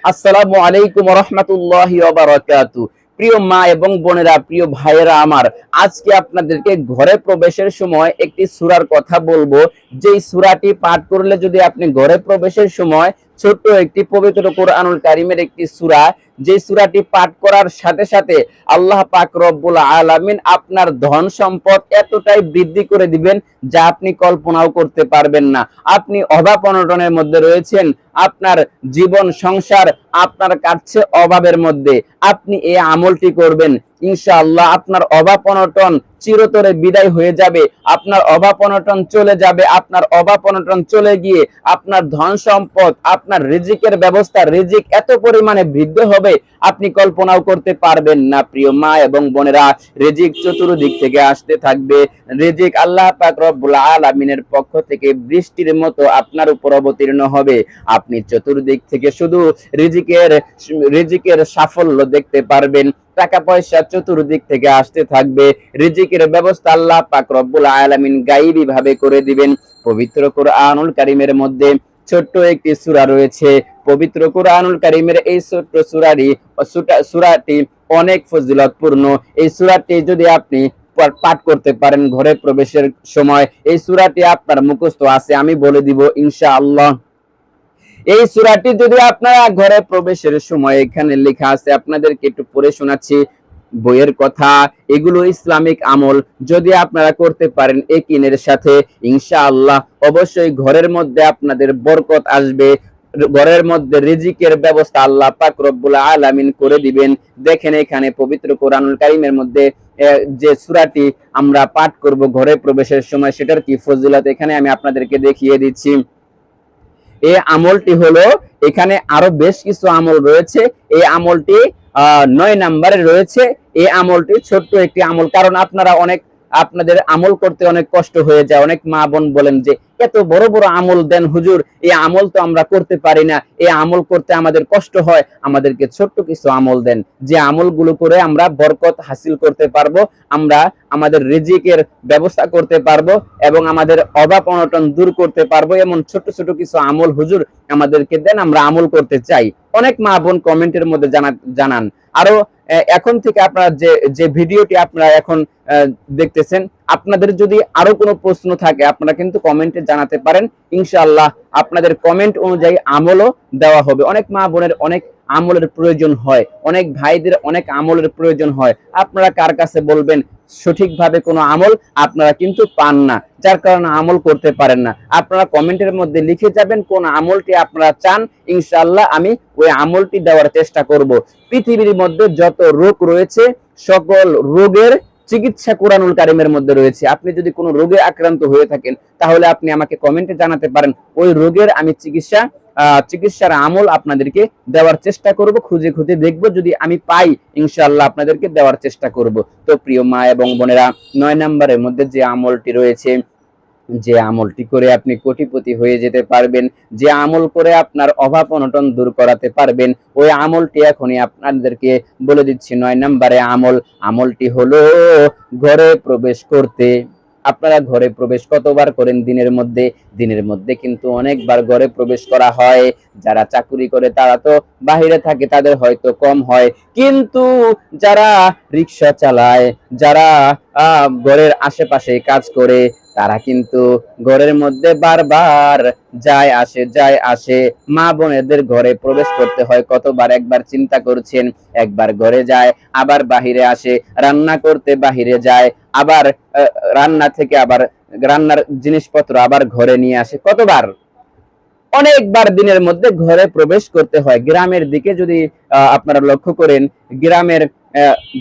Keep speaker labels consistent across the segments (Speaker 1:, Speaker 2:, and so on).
Speaker 1: আসসালামু আলাইকুম ওয়া রাহমাতুল্লাহি ওয়া বারাকাতুহু। প্রিয় মা এবং বোনেরা, প্রিয় ভাইয়েরা আমার, আজকে আপনাদেরকে ঘরে প্রবেশের সময় একটি সূরার কথা বলবো। যেই সূরাটি পাঠ করলে যদি আপনি ঘরে প্রবেশের সময় ছোট্ট একটি পবিত্র কোরআনুল কারীমের একটি সূরা, যে সূরাটি পাঠ করার সাথে সাথে আল্লাহ পাক রব্বুল আলামিন আপনার ধন সম্পদ এতটাই বৃদ্ধি করে দিবেন যা আপনি কল্পনাও করতে পারবেন না। আপনি অভাব অনটনের মধ্যে রয়েছেন, আপনার জীবন সংসার আপনার কাটছে অভাবের মধ্যে, আপনি এই আমলটি করবেন, ইনশাআল্লাহ আপনার অভাব অনটন চিরতরে বিদায় হয়ে যাবে, আপনার অভাব অনটন চলে যাবে। আপনার অভাব অনটন চলে গিয়ে আপনার ধন সম্পদ, আপনার রিজিকের ব্যবস্থা, রিজিক এত পরিমাণে বৃদ্ধি হবে আপনি কল্পনাও করতে পারবেন না। প্রিয় মা এবং বোনেরা, রিজিক চতুর্দিক থেকে আসতে থাকবে। রিজিক আল্লাহ পাক রব্বুল আলামিনের পক্ষ থেকে বৃষ্টির মতো আপনার উপর অবতীর্ণ হবে। আপনি চতুর্দিক থেকে শুধু রিজিকের সাফল্য দেখতে পারবেন। টাকা পয়সা চতুর্দিক থেকে আসতে থাকবে। রিজিকের ব্যবস্থা আল্লাহ পাক রব্বুল আলামিন গায়বী ভাবে করে দিবেন। পবিত্র কোরআনুল কারীমের মধ্যে ছোট্ট একটি সূরা রয়েছে। পবিত্র কোরআনুল কারীমের এই ছোট্ট সূরাটি অনেক ফজিলতপূর্ণ। এই সূরাটি যদি আপনি পাঠ করতে পারেন ঘরে প্রবেশের সময়, এই সূরাটি আপনার মুখস্থ আছে, আমি বলে দিব ইনশাআল্লাহ। এই সূরাটি যদি আপনারা ঘরে প্রবেশের সময়, এখানে লেখা আছে, আপনাদেরকে একটু পড়ে শোনাচ্ছি বইয়ের কথা। এগুলো ইসলামিক আমল, যদি আপনারা করতে পারেন ইয়াকিনের সাথে, ইনশাআল্লাহ অবশ্যই ঘরের মধ্যে আপনাদের বরকত আসবে। ঘরের মধ্যে রিজিকের ব্যবস্থা আল্লাহ পাক রব্বুল আলামিন করে দিবেন। দেখেন এখানে পবিত্র কোরআনুল কারীমের মধ্যে যে সূরাটি আমরা পাঠ করব ঘরে প্রবেশের সময়, সেটার কি ফজিলত এখানে আমি আপনাদেরকে দেখিয়ে দিচ্ছি। এই আমলটি হলো, এখানে আরো বেশ কিছু আমল রয়েছে, এই আমলটি 9 নম্বরে রয়েছে। এই আমলটি ছোট্ট একটি আমল, কারণ আপনাদের আমল করতে অনেক কষ্ট হয়ে যায়। অনেক মা বোন বলেন যে এত বড় বড় আমল দেন হুজুর, এই আমল তো আমরা করতে পারি না, এই আমল করতে আমাদের কষ্ট হয়, আমাদেরকে ছোট্ট কিছু আমল দেন, যে আমলগুলো করে আমরা বরকত হাসিল করতে পারবো, আমরা আমাদের রিজিকের ব্যবস্থা করতে পারবো এবং আমাদের অভাব অনটন দূর করতে পারবো। এমন ছোট ছোট কিছু আমল হুজুর আমাদেরকে দেন, আমরা আমল করতে চাই। অনেক মা বোন কমেন্টের মধ্যে জানান। আরো এখন থেকে আপনারা যে ভিডিওটি আপনারা এখন দেখতেছেন, আপনাদের যদি আরো কোনো প্রশ্ন থাকে আপনারা কিন্তু কমেন্টে জানাতে পারেন। ইনশাআল্লাহ আপনাদের কমেন্ট অনুযায়ী আমলও দেওয়া হবে। অনেক মা বোনের অনেক আমলের প্রয়োজন হয়, অনেক ভাইদের অনেক আমলের প্রয়োজন হয়। আপনারা কার কাছে বলবেন, সঠিকভাবে কোনো আমল আপনারা কিন্তু পান না, যার কারণে আমল করতে পারেন না। আপনারা কমেন্টের মধ্যে লিখে যাবেন কোন আমলটি আপনারা চান, ইনশাআল্লাহ আমি ওই আমলটি দেওয়ার চেষ্টা করব। পৃথিবীর মধ্যে যত রোগ রয়েছে, সকল রোগের চিকিৎসা কোরআনুল কারীমের মধ্যে রয়েছে। আপনি যদি কোনো রোগে আক্রান্ত হয়ে থাকেন, তাহলে আপনি আমাকে কমেন্টে জানাতে পারেন, ওই রোগের আমি চিকিৎসার আমল আপনাদেরকে দেওয়ার চেষ্টা করব। খুঁজে খুঁজে দেখব, যদি আমি পাই ইনশাআল্লাহ আপনাদেরকে দেওয়ার চেষ্টা করব। তো প্রিয় মা এবং বোনেরা, 9 নম্বরের মধ্যে যে আমলটি রয়েছে, যে আমলটি করে আপনি কোটিপতি হয়ে যেতে পারবেন, যে আমল করে আপনার অভাব অনটন দূর করাতে পারবেন, ওই আমলটি এখনই আপনাদেরকে বলে দিচ্ছি। 9 নম্বরে আমলটি হলো ঘরে প্রবেশ করতে। আপনারা ঘরে প্রবেশ কতবার করেন দিনের মধ্যে কিন্তু অনেকবার ঘরে প্রবেশ করা হয়। যারা চাকরি করে তারা তো বাহিরে থাকে, তাদের হয়তো কম হয়, কিন্তু যারা রিক্সা চালায়, যারা ঘরের আশেপাশে কাজ করে, তারা কিন্তু ঘরের মধ্যে বারবার যায় আসে। মা বোনেদের ঘরে প্রবেশ করতে হয় কতবার, একবার চিন্তা করছেন? একবার ঘরে যায়, আবার বাহিরে আসে, রান্না করতে বাহিরে যায়, আবার রান্না থেকে আবার রান্নার জিনিসপত্র আবার ঘরে নিয়ে আসে। কতবার? অনেকবার দিনের মধ্যে ঘরে প্রবেশ করতে হয়। গ্রামের দিকে যদি আপনারা লক্ষ্য করেন, গ্রামের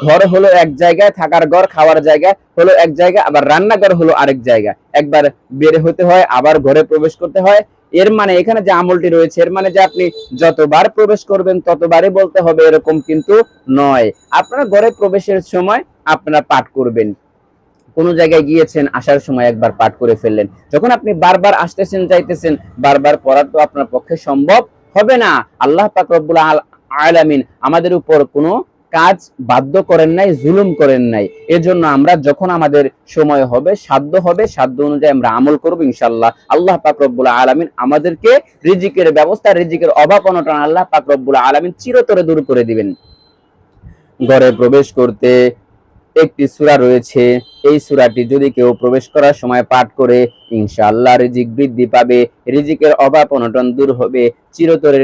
Speaker 1: ঘর হলো এক জায়গায়, থাকার ঘর খাওয়ার জায়গা হলো এক জায়গা, আবার রান্নাঘর হলো আরেক জায়গা। একবার বের হতে হয়, আবার ঘরে প্রবেশ করতে হয়। এর মানে এখানে যে আমলটি রয়েছে, এর মানে যে আপনি যতবার প্রবেশ করবেন ততবারই বলতে হবে এরকম কিন্তু নয়। আপনারা ঘরে প্রবেশের সময় আপনারা পাঠ করবেন। কোন জায়গায় গিয়েছেন, আসার সময় একবার পাঠ করে ফেললেন। যখন আপনি বারবার আসতেছেন যাইতেছেন, বারবার পড়া তো আপনার পক্ষে সম্ভব হবে না। আল্লাহ পাক রব্বুল আলামিন আমাদের উপর কোনো কাজ বাধ্য করেন নাই, জুলুম করেন নাই। এজন্য আমরা যখন আমাদের সময় হবে, সাধ্য অনুযায়ী আমরা আমল করব ইনশাআল্লাহ। আল্লাহ পাক রব্বুল আলামিন আমাদেরকে রিজিকের ব্যবস্থা, রিজিকের অভাব অনটন আল্লাহ পাক রব্বুল আলামিন চিরতরে দূর করে দিবেন। ঘরে প্রবেশ করতে একটি সূরা রয়েছে, এই সূরাটি যদি কেউ প্রবেশ করার সময় পাঠ করে ইনশাআল্লাহ রিজিক বৃদ্ধি পাবে, রিজিকের অভাব অনটন দূর হবে, চিরতরে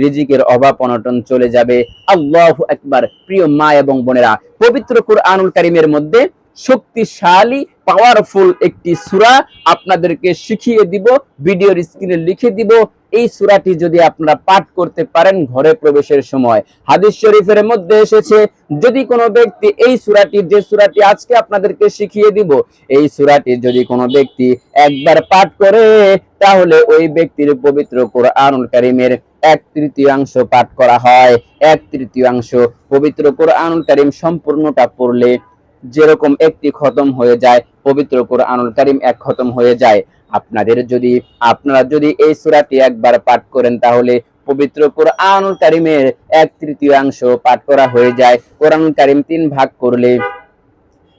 Speaker 1: রিজিকের অভাব অনটন চলে যাবে। আল্লাহু আকবার। প্রিয় মা এবং বোনেরা, পবিত্র কুরআনুল কারীমের মধ্যে শক্তিশালী পাওয়ারফুল একটি সূরা আপনাদেরকে শিখিয়ে দিব, ভিডিওর স্ক্রিনে লিখে দিব। এই সূরাটি যদি আপনারা পাঠ করতে পারেন ঘরে প্রবেশের সময়, হাদিস শরীফের মধ্যে এসেছে যদি কোনো ব্যক্তি এই সূরাটি, যে সূরাটি আজকে আপনাদেরকে শিখিয়ে দিব, এই সূরাটি যদি কোনো ব্যক্তি একবার পাঠ করে তাহলে ওই ব্যক্তির পবিত্র কুরআনুল কারীমের 1/3 পাঠ করা হয়। 1/3 পবিত্র কুরআনুল কারীম সম্পূর্ণটা পড়লে যেরকম একটি খতম হয়ে যায়, পবিত্র কুরআনুল কারীম এক খতম হয়ে যায়। আপনারা যদি এই সূরাটি একবার পাঠ করেন তাহলে পবিত্র কুরআনুল কারীমের 1/3 পাঠ করা হয়ে যায়। কুরআনুল কারীম 3 ভাগ করলে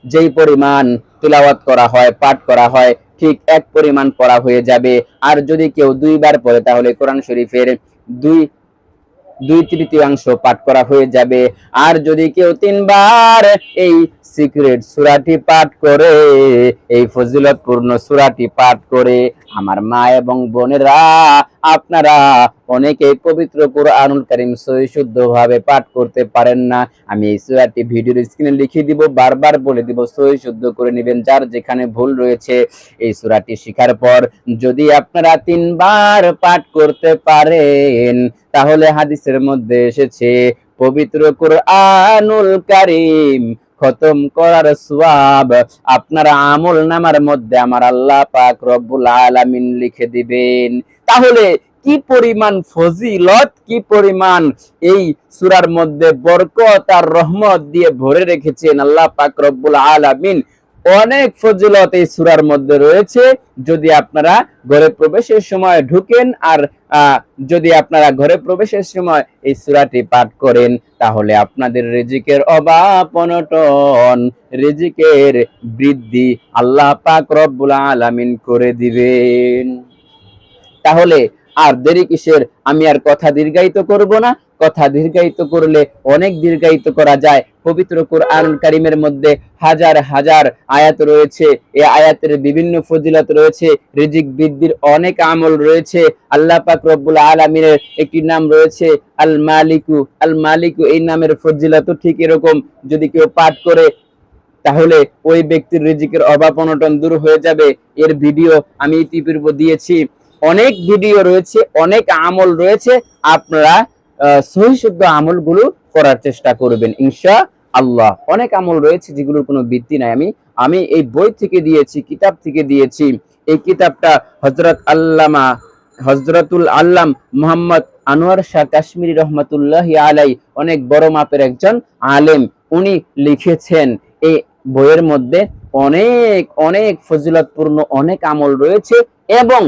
Speaker 1: যেই পরিমাণ তিলাওয়াত করা হয়, পাঠ করা হয়, ঠিক এক পরিমাণ পড়া হয়ে যাবে। আর যদি কেউ 2 বার পড়ে তাহলে কোরআন শরীফের 2/3 পাঠ করা হয়ে যাবে। আর যদি কেউ 3 বার এই সিক্রেট সূরাটি পাঠ করে, এই ফজিলতপূর্ণ সূরাটি পাঠ করে, আমার মা এবং বোনেরা, আপনারা অনেকেই পবিত্র কুরআনুল কারীম সহি শুদ্ধভাবে পাঠ করতে পারেন না। আমি এই সূরাটি ভিডিওর স্ক্রিনে লিখে দিব, বারবার বলে দিব, সহি শুদ্ধ করে নেবেন যার যেখানে ভুল রয়েছে। এই সূরাটি শিখার পর যদি আপনারা 3 বার পাঠ করতে পারেন তাহলে হাদিসের মধ্যে এসেছে পবিত্র কুরআনুল কারীম খতম করার সওয়াব আপনারা আমল নামার মধ্যে আমার আল্লাহ পাক রব্বুল আলামিন লিখে দিবেন। তাহলে কি পরিমাণ ফজিলত, কি পরিমাণ এই সূরার মধ্যে বরকত আর রহমত দিয়ে ভরে রেখেছেন আল্লাহ পাক রব্বুল আলামিন। অনেক ফজিলত এই সূরার মধ্যে রয়েছে। যদি আপনারা ঘরে প্রবেশের সময় ঢুকেন আর যদি আপনারা ঘরে প্রবেশের সময় এই সূরাটি পাঠ করেন তাহলে আপনাদের রিজিকের অভাব অনটন, রিজিকের বৃদ্ধি আল্লাহ পাক রব্বুল আলামিন করে দিবেন। তাহলে আর দেরি কিসের? আমি আর কথা দীর্ঘায়িত করব না। কথা দীর্ঘায়িত করলে অনেক দীর্ঘায়িত করা যায়। পবিত্র কুরআনুল কারীমের মধ্যে হাজার হাজার আয়াত রয়েছে। এই আয়াতের বিভিন্ন ফজিলত রয়েছে, রিজিক বৃদ্ধির অনেক আমল রয়েছে। আল্লাহ পাক রব্বুল আলামিনের একটি নাম রয়েছে আল মালিকু। আল মালিকু এই নামের ফজিলত ঠিক এরকম, যদি কেউ পাঠ করে তাহলে ওই ব্যক্তির রিজিকের অভাব অনটন দূর হয়ে যাবে। এর ভিডিও আমি ইতিপূর্বে দিয়েছি। অনেক ভিডিও রয়েছে, অনেক আমল রয়েছে। আপনারা সহি শুদ্ধ আমলগুলো করার চেষ্টা করবেন ইনশাআল্লাহ। অনেক আমল রয়েছে যেগুলোর কোনো ভিত্তি নাই। আমি এই বই থেকে দিয়েছি, কিতাব থেকে দিয়েছি। এই কিতাবটা হযরতুল আল্লাম মুহাম্মদ আনোয়ার শাহ কাশ্মীরি রহমাতুল্লাহি আলাইহি, অনেক বড় মাপের একজন আলেম, উনি লিখেছেন। এই বইয়ের মধ্যে অনেক অনেক ফজিলতপূর্ণ অনেক আমল রয়েছে এবং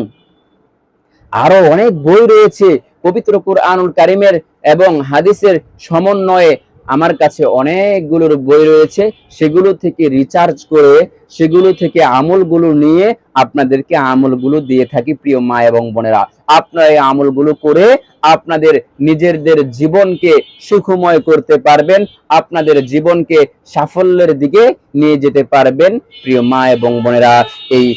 Speaker 1: আরো অনেক বই রয়েছে পবিত্র কুরআনুল কারীমের এবং হাদিসের সমন্বয়ে। আমার কাছে অনেকগুলোর বই রয়েছে, সেগুলো থেকে রিসার্চ করে, সেগুলো থেকে আমলগুলো নিয়ে আপনাদেরকে আমলগুলো দিয়ে থাকি। প্রিয় মা এবং বোনেরা, আপনারা এই আমলগুলো করে আপনাদের নিজেদের জীবনকে সুখময় করতে পারবেন, আপনাদের জীবনকে সাফল্যের দিকে নিয়ে যেতে পারবেন। প্রিয় মা এবং বোনেরা, এই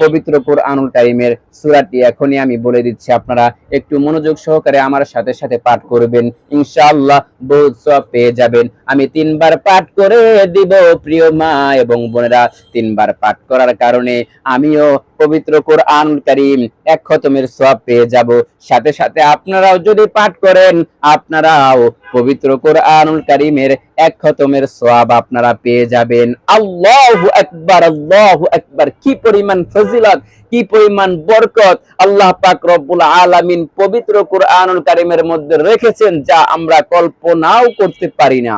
Speaker 1: পবিত্র কুরআনুল কারীমের সূরাটি এখনই আমি বলে দিচ্ছি, আপনারা একটু মনোযোগ সহকারে আমার সাথে সাথে পাঠ করবেন, ইনশাআল্লাহ বহুত সওয়াব পেয়ে যাবেন। আমি 3 বার পাঠ করে দিব প্রিয় মা এবং বোনেরা। 3 বার পাঠ করার কারণে আমিও পবিত্র কুরআনুল কারীম এক খতমের সওয়াব পেয়ে যাব। সাথে সাথে আপনারাও যদি পাঠ করেন, আপনারাও পবিত্র কুরআনুল কারীমের এক খতমের সওয়াব আপনারা পেয়ে যাবেন। আল্লাহু আকবার, আল্লাহু আকবার। কি পরিমাণ ফজিলত, কি পরিমাণ বরকত আল্লাহ পাক রব্বুল আলামিন পবিত্র কুরআনুল কারীমের মধ্যে রেখেছেন, যা আমরা কল্পনাও করতে পারি না।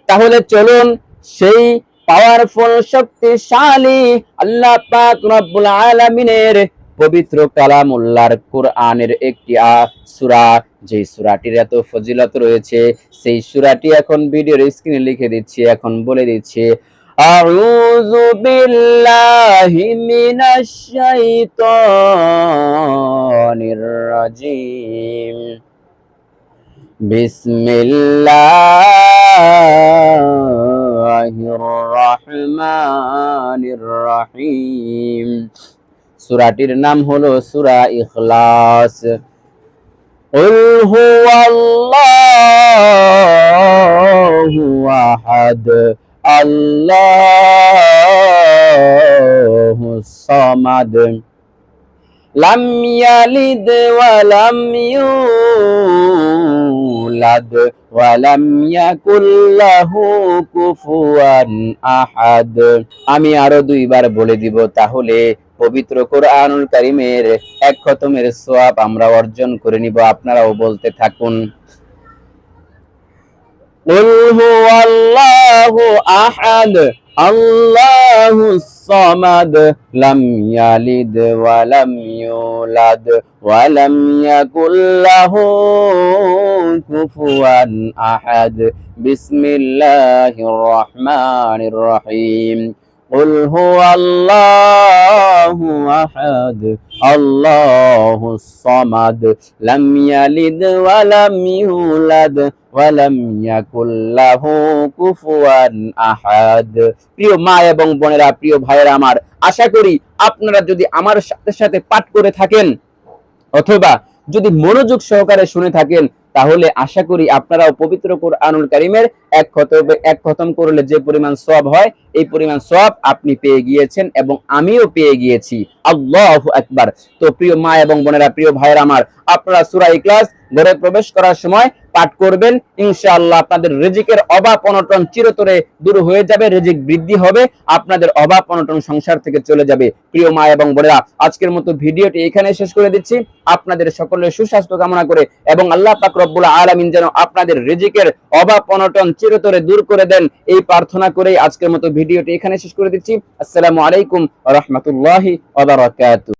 Speaker 1: তাহলে চলুন সেই পাওয়ারফুল, শক্তিশালী আল্লাহ পাক রব্বুল আলামিনের পবিত্র কালামুল্লাহর কোরআনের একটি সূরা, যে সূরাটির এত ফজিলত রয়েছে, সেই সূরাটি এখন ভিডিওর স্ক্রিনে লিখে দিচ্ছি, এখন বলে দিচ্ছি। আউযু বিল্লাহি মিনাশ শাইতানির রাজিম। বিসমিল্লাহির রহমানির রহিম। সূরাটির নাম হলো সূরা ইখলাস। কুল হুয়াল্লাহু আহাদ, আল্লাহুস সামাদ, লাম ইয়ালিদ ওয়া লাম ইউলাদ ওয়া লাম ইয়াকুল লাহু কুফুয়ান আহাদ। আমি আরো দুইবার বলে দিব, তাহলে পবিত্র কোরআনুল কারীমের এক খতমের সওয়াব আমরা অর্জন করে নিব। আপনারাও বলতে থাকুন। কুল হুয়াল্লাহু আহাদ, আল্লাহুস সামাদ, লাম ইয়ালিদ ওয়া লাম ইউলাদ ওয়া লাম ইয়াকুল লাহু কুফুয়ান আহাদ। বিসমিল্লাহির রহমানির রহিম। কুল হুয়াল্লাহু আহাদ, আল্লাহুস সামাদ, লাম ইয়ালিদ ওয়া লাম ইউলাদ ওয়া লাম ইয়াকুল লাহু কুফুয়ান আহাদ। প্রিয় মা এবং বোনেরা, প্রিয় ভাইয়েরা আমার, আশা করি আপনারা যদি আমার সাথে সাথে পাঠ করে থাকেন অথবা যদি মনোযোগ সহকারে শুনে থাকেন, তাহলে আশা করি আপনারাও পবিত্র কোরআনুল কারীমের এক খতম করলে যে পরিমাণ সওয়াব হয়, এই পরিমাণ সওয়াব আপনি পেয়ে গিয়েছেন এবং আমিও পেয়ে গিয়েছি। আল্লাহু আকবার। তো প্রিয় মা এবং বোনেরা, প্রিয় ভাইয়েরা আমার, আপনারা সূরা ইখলাস ঘরে প্রবেশ করার সময় পাঠ করবেন। ইনশাআল্লাহ আপনাদের রিজিকের অভাব অনটন চিরতরে দূর হয়ে যাবে, রিজিক বৃদ্ধি হবে, আপনাদের অভাব অনটন সংসার থেকে চলে যাবে। প্রিয় মা এবং বোনেরা, আজকের মতো ভিডিওটি এখানে শেষ করে দিচ্ছি। আপনাদের সকলের সুস্বাস্থ্য কামনা করে এবং আল্লাহ পাক রব্বুল আলামিন যেন আপনাদের রিজিকের অভাব অনটন চিরতরে দূর করে দেন, এই প্রার্থনা করেই আজকের মতো ভিডিওটি এখানে শেষ করে দিচ্ছি। আসসালামু আলাইকুম ওয়া রাহমাতুল্লাহি ওয়া বারাকাতুহু।